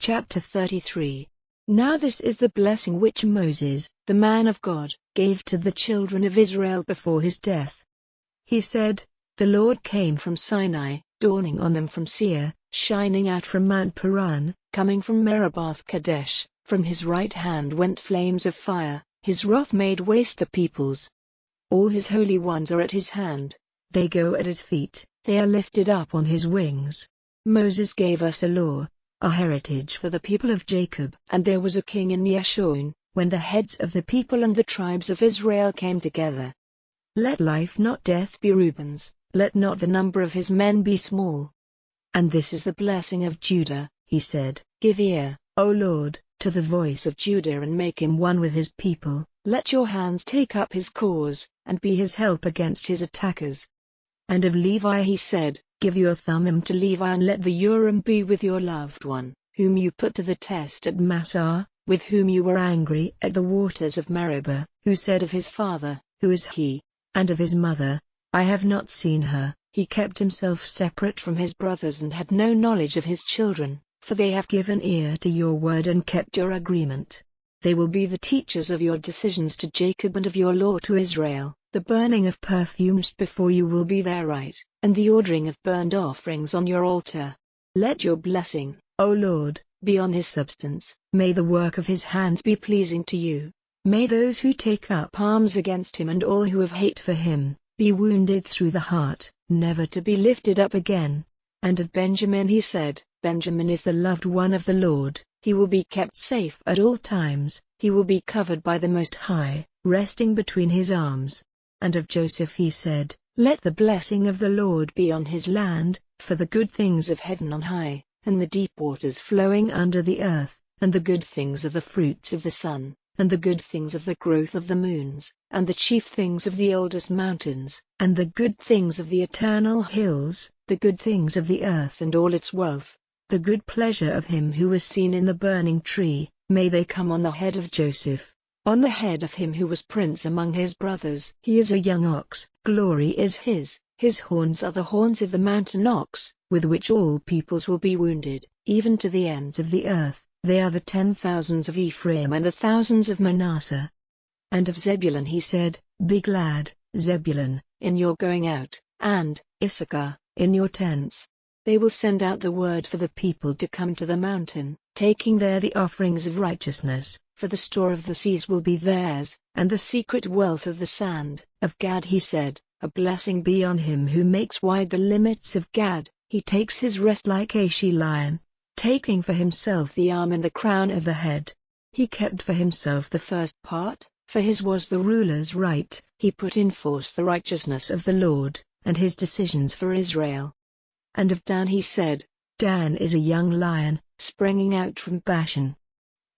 Chapter 33. Now this is the blessing which Moses, the man of God, gave to the children of Israel before his death. He said, The Lord came from Sinai, dawning on them from Seir, shining out from Mount Paran, coming from Meribath Kadesh. From his right hand went flames of fire, his wrath made waste the peoples. All his holy ones are at his hand, they go at his feet, they are lifted up on his wings. Moses gave us a law, a heritage for the people of Jacob. And there was a king in Yeshurun, when the heads of the people and the tribes of Israel came together. Let life not death be Reuben's, let not the number of his men be small. And this is the blessing of Judah, he said, Give ear, O Lord, to the voice of Judah and make him one with his people, let your hands take up his cause, and be his help against his attackers. And of Levi he said, Give your Thummim to Levi and let the Urim be with your loved one, whom you put to the test at Massah, with whom you were angry at the waters of Meribah, who said of his father, Who is he? And of his mother, I have not seen her. He kept himself separate from his brothers and had no knowledge of his children, for they have given ear to your word and kept your agreement. They will be the teachers of your decisions to Jacob and of your law to Israel. The burning of perfumes before you will be their right, and the ordering of burnt offerings on your altar. Let your blessing, O Lord, be on his substance. May the work of his hands be pleasing to you. May those who take up arms against him and all who have hate for him, be wounded through the heart, never to be lifted up again. And of Benjamin he said, Benjamin is the loved one of the Lord, he will be kept safe at all times, he will be covered by the Most High, resting between his arms. And of Joseph he said, Let the blessing of the Lord be on his land, for the good things of heaven on high, and the deep waters flowing under the earth, and the good things of the fruits of the sun, and the good things of the growth of the moons, and the chief things of the oldest mountains, and the good things of the eternal hills, the good things of the earth and all its wealth, the good pleasure of him who was seen in the burning tree, may they come on the head of Joseph. On the head of him who was prince among his brothers. He is a young ox, glory is his horns are the horns of the mountain ox, with which all peoples will be wounded, even to the ends of the earth. They are the 10,000s of Ephraim and the thousands of Manasseh. And of Zebulun he said, Be glad, Zebulun, in your going out, and, Issachar, in your tents. They will send out the word for the people to come to the mountain, taking there the offerings of righteousness. For the store of the seas will be theirs, and the secret wealth of the sand. Of Gad he said, A blessing be on him who makes wide the limits of Gad, he takes his rest like a she-lion, taking for himself the arm and the crown of the head. He kept for himself the first part, for his was the ruler's right, he put in force the righteousness of the Lord, and his decisions for Israel. And of Dan he said, Dan is a young lion, springing out from Bashan.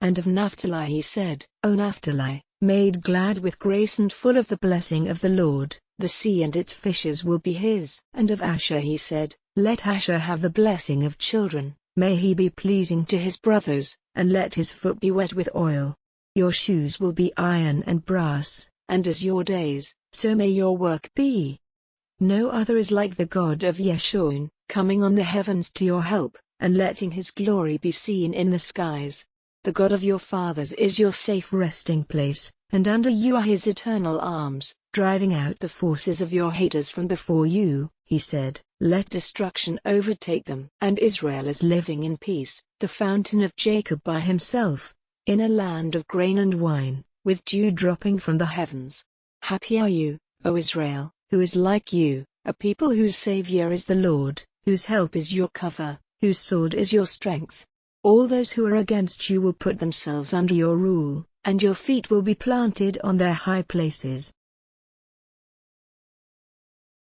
And of Naphtali he said, O Naphtali, made glad with grace and full of the blessing of the Lord, the sea and its fishes will be his. And of Asher he said, Let Asher have the blessing of children, may he be pleasing to his brothers, and let his foot be wet with oil. Your shoes will be iron and brass, and as your days, so may your work be. No other is like the God of Yeshurun, coming on the heavens to your help, and letting his glory be seen in the skies. The God of your fathers is your safe resting place, and under you are his eternal arms, driving out the forces of your haters from before you. He said, Let destruction overtake them. And Israel is living in peace, the fountain of Jacob by himself, in a land of grain and wine, with dew dropping from the heavens. Happy are you, O Israel, who is like you, a people whose Savior is the Lord, whose help is your cover, whose sword is your strength. All those who are against you will put themselves under your rule, and your feet will be planted on their high places.